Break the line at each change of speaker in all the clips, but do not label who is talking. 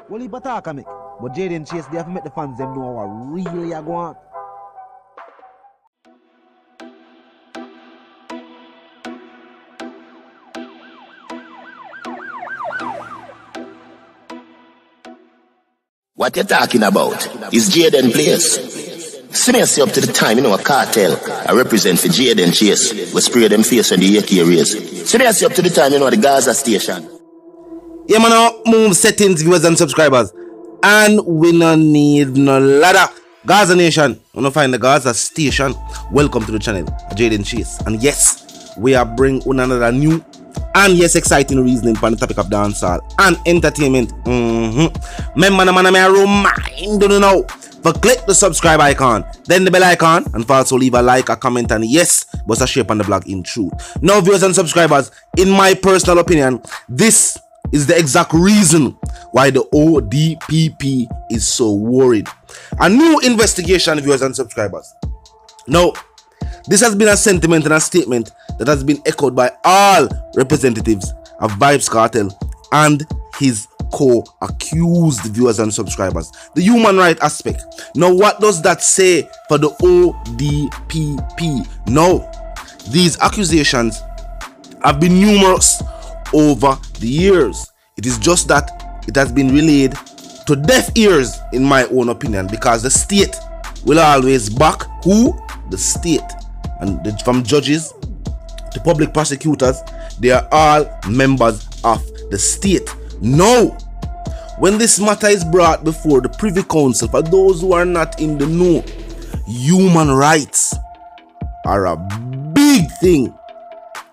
Well, he talk make. But Jayden Chase, they have to make the fans them know what really are going on.
What you talking about is Jayden place. See me up to the time, you know, a cartel. I represent for Jayden Chase. We spray them face on the AK race. See me up to the time, you know, the Gaza station.
Yeah, man, now move settings, viewers and subscribers. And we no need no ladder. Gaza Nation, we no find the Gaza station. Welcome to the channel, Jayden Chase. And yes, we are bringing another new and yes, exciting reasoning for the topic of dancehall and entertainment. Remember, man, I remind you now, for click the subscribe icon, then the bell icon, and for also leave a like, a comment, and yes, bust a share on the blog in truth. Now, viewers and subscribers, in my personal opinion, this is the exact reason why the ODPP is so worried. A new investigation, viewers and subscribers. Now, this has been a sentiment and a statement that has been echoed by all representatives of Vybz Kartel and his co-accused, viewers and subscribers. The human right aspect. Now, what does that say for the ODPP? Now, these accusations have been numerous over the years. It is just that it has been relayed to deaf ears, in my own opinion, because the state will always back who? The state. And from judges to public prosecutors, they are all members of the state. Now, when this matter is brought before the Privy Council, for those who are not in the know, human rights are a big thing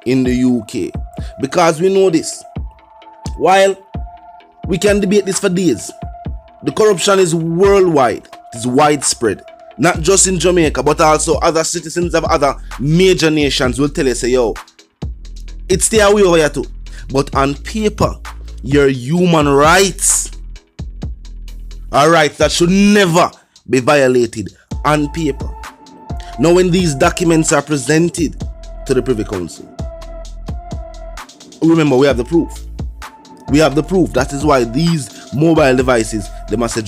in the UK. Because we know this. While we can debate this for days, the corruption is worldwide. It is widespread. Not just in Jamaica, but also other citizens of other major nations will tell you, say, yo, it's stay away over here too. But on paper, your human rights are rights that should never be violated on paper. Now, when these documents are presented to the Privy Council, remember, we have the proof. We have the proof. That is why these mobile devices, they must say,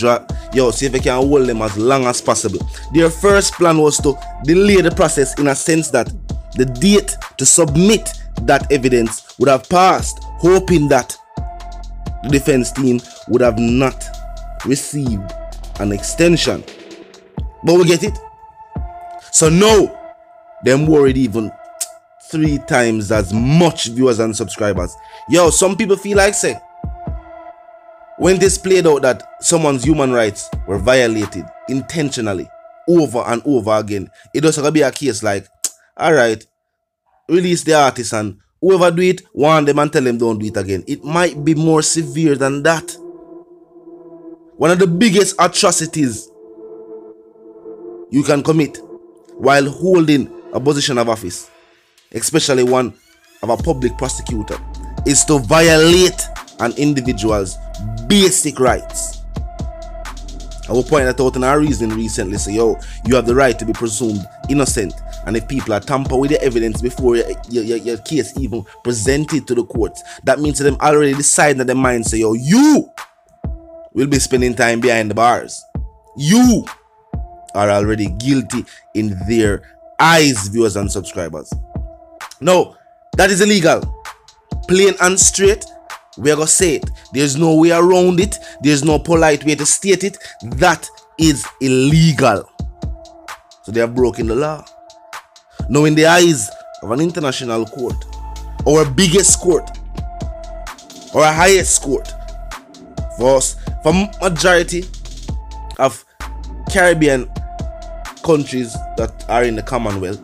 yo, see if they can hold them as long as possible. Their first plan was to delay the process in a sense that the date to submit that evidence would have passed, hoping that the defense team would have not received an extension. But we get it. So now, them worried even 3 times as much, viewers and subscribers. Yo, some people feel like, say, when this played out that someone's human rights were violated intentionally over and over again, it doesn't gonna be a case like, alright, release the artist and whoever do it, warn them and tell them don't do it again. It might be more severe than that. One of the biggest atrocities you can commit while holding a position of office, especially one of a public prosecutor, is to violate an individual's basic rights. I will point that out in our reason recently. Say, yo, you have the right to be presumed innocent, and if people are tamper with the evidence before your case even presented to the courts, that means them already decide in their mind, say, yo, you will be spending time behind the bars. You are already guilty in their eyes, viewers and subscribers. No, that is illegal. Plain and straight, we are going to say it. There's no way around it. There's no polite way to state it. That is illegal. So they have broken the law. Now, in the eyes of an international court, or a biggest court, or a highest court, for majority of Caribbean countries that are in the Commonwealth,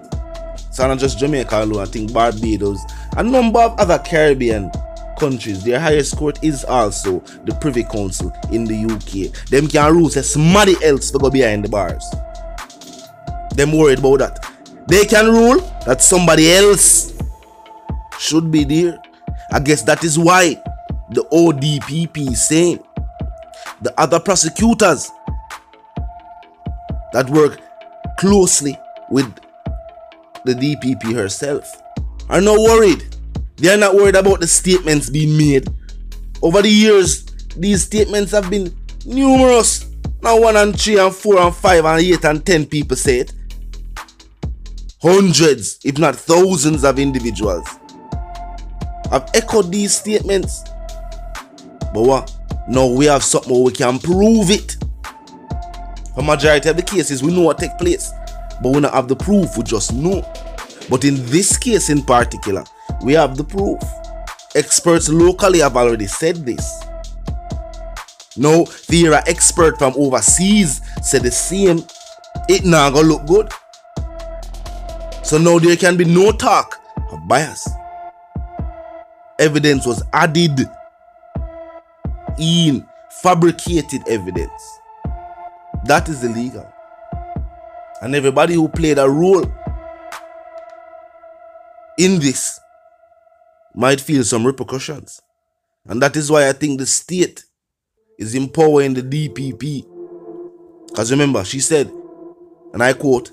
so not just Jamaica alone, I think Barbados, a number of other Caribbean countries, their highest court is also the Privy Council in the UK. Them can rule say somebody else to go behind the bars. Them worried about that. They can rule that somebody else should be there. I guess that is why the ODPP is saying the other prosecutors that work closely with the DPP herself are not worried. They are not worried about the statements being made. Over the years, These statements have been numerous. Now 1 and 3 and 4 and 5 and 8 and 10 people say it. Hundreds, if not thousands of individuals have echoed these statements. But what? Now we have something where we can prove it. For majority of the cases, we know what take place, but we don't have the proof, we just know. But in this case in particular, we have the proof. Experts locally have already said this. Now, the expert from overseas said the same. It not gonna look good. So now there can be no talk of bias. Evidence was added in, fabricated evidence. That is illegal. And everybody who played a role in this might feel some repercussions. And that is why I think the state is empowering the DPP. Because remember, she said, and I quote,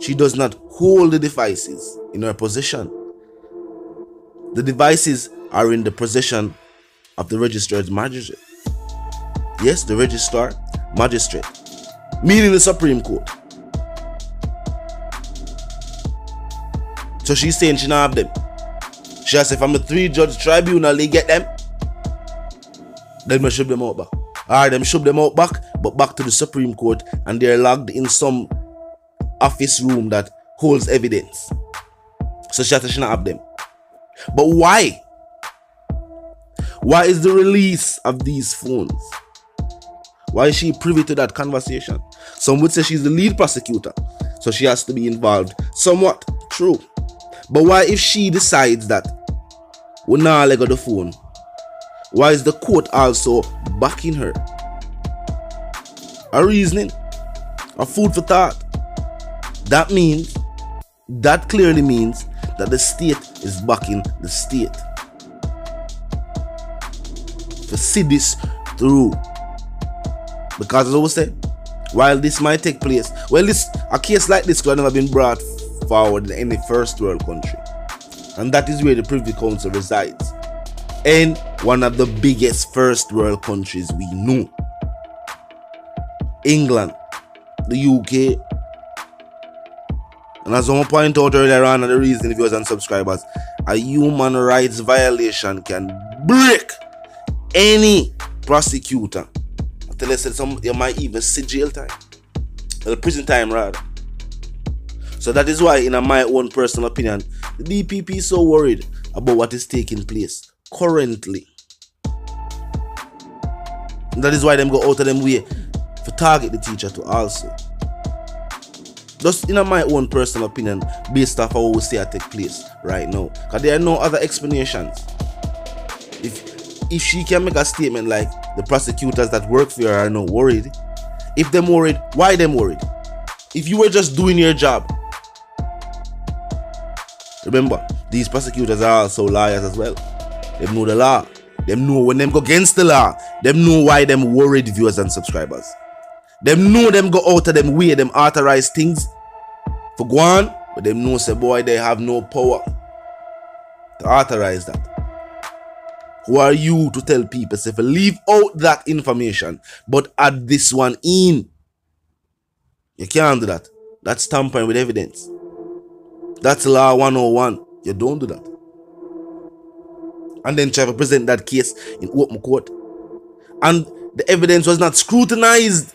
she does not hold the devices in her possession. The devices are in the possession of the registered magistrate. Yes, the registered magistrate, meaning the Supreme Court. So she's saying she don't have them. She has said, from the 3-judge tribunal, they get them. Then we shove them out back. Or them shove them out back, but back to the Supreme Court, and they're locked in some office room that holds evidence. So she has said she don't have them. But why? Why is the release of these phones? Why is she privy to that conversation? Some would say she's the lead prosecutor, so she has to be involved. Somewhat true. But why, if she decides that we now let go the phone, why is the court also backing her? A reasoning, a food for thought. That clearly means that the state is backing the state to see this through. Because as I always say, while this might take place, a case like this could have never been brought forward in any first world country, and that is where the Privy Council resides, in one of the biggest first world countries we know, England, the UK. And as I point out earlier on, and the reason, viewers and subscribers, a human rights violation can break any prosecutor. Until they said you might even see jail time, or prison time rather. So that is why, in my own personal opinion, the DPP is so worried about what is taking place currently. And that is why them go out of them way to target the teacher too also. Just in my own personal opinion, based off how we see it take place right now. Because there are no other explanations. If she can make a statement like the prosecutors that work for her are not worried, if they're worried, why them worried? If you were just doing your job. Remember, these prosecutors are also liars as well. They know the law. They know when them go against the law. They know why them worried, viewers and subscribers. Them know them go out of them way, them authorize things for go on, but them know say boy they have no power to authorize that. Who are you to tell people say if leave out that information but add this one in? You can't do that. That's tampering with evidence. That's law 101. You don't do that. And then try to present that case in open court, and the evidence was not scrutinized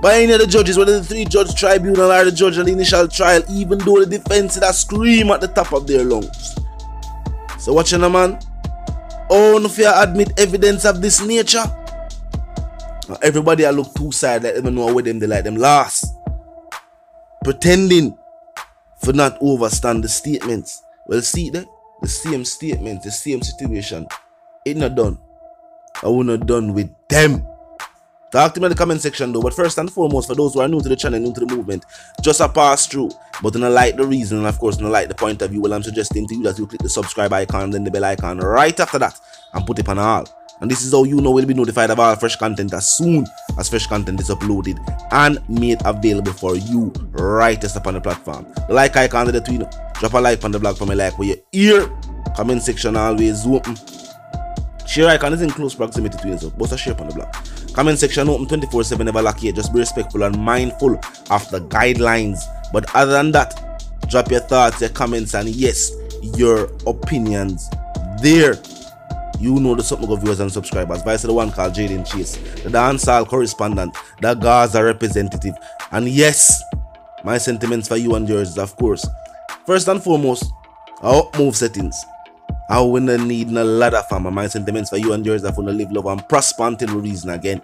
by any of the judges, whether the 3-judge tribunal or the judge of the initial trial, even though the defense that scream at the top of their lungs. So watching a man, oh, no fear admit evidence of this nature. Now, everybody I look two sides, let them know where them they like them last, pretending for not overstand the statements. Well, see there, the same statement, the same situation, it not done. I will not done with them. Talk to me in the comment section though, but first and foremost, for those who are new to the channel, new to the movement, just a pass through, but don't like the reason, and of course don't like the point of view, well, I'm suggesting to you that you click the subscribe icon and then the bell icon right after that and put it on all. And this is how you know we'll be notified of all fresh content as soon as fresh content is uploaded and made available for you right just upon the platform. The like icon under the tweet, drop a like on the blog for me like where you hear. Comment section always open. Share icon is in close proximity to you, so post a share on the block. Comment section open 24/7, never lack it. Just be respectful and mindful of the guidelines. But other than that, drop your thoughts, your comments, and yes, your opinions there. You know the something of viewers and subscribers. Vice the one called Jayden Chase, the dancehall correspondent, the Gaza representative. And yes, my sentiments for you and yours is, of course, first and foremost, our up move settings. I will not need no ladder farmer. My sentiments for you and yours are to live, love, and prosper until we reason again.